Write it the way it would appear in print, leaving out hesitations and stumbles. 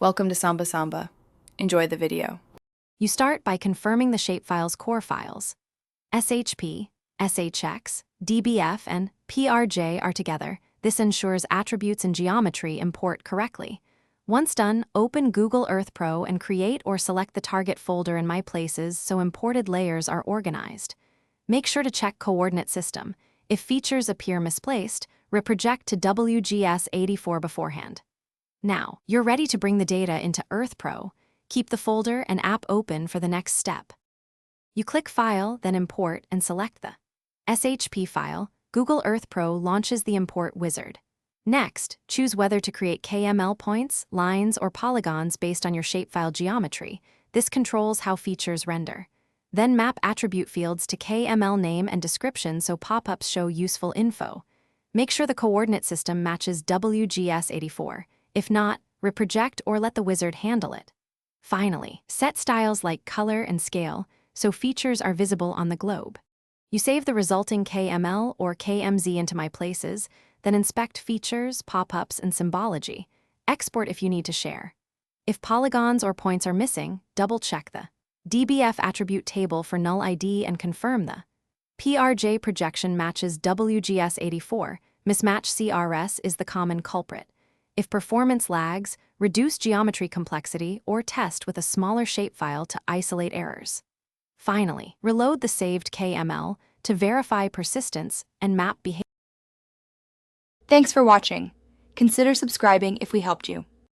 Welcome to Samba Samba. Enjoy the video. You start by confirming the shapefile's core files. SHP, SHX, DBF, and PRJ are together. This ensures attributes and geometry import correctly. Once done, open Google Earth Pro and create or select the target folder in My Places so imported layers are organized. Make sure to check coordinate system. If features appear misplaced, reproject to WGS84 beforehand. Now, you're ready to bring the data into Earth Pro. Keep the folder and app open for the next step. You click File, then Import, and select the SHP file. Google Earth Pro launches the import wizard. Next, choose whether to create KML points, lines, or polygons based on your shapefile geometry. This controls how features render. Then map attribute fields to KML name and description so pop-ups show useful info. Make sure the coordinate system matches WGS84. If not, reproject or let the wizard handle it. Finally, set styles like color and scale so features are visible on the globe. You save the resulting KML or KMZ into My Places, then inspect features, pop-ups, and symbology. Export if you need to share. If polygons or points are missing, double-check the DBF attribute table for null ID and confirm the PRJ projection matches WGS84. Mismatch CRS is the common culprit. If performance lags, reduce geometry complexity or test with a smaller shapefile to isolate errors. Finally, reload the saved KML to verify persistence and map behavior. Thanks for watching. Consider subscribing if we helped you.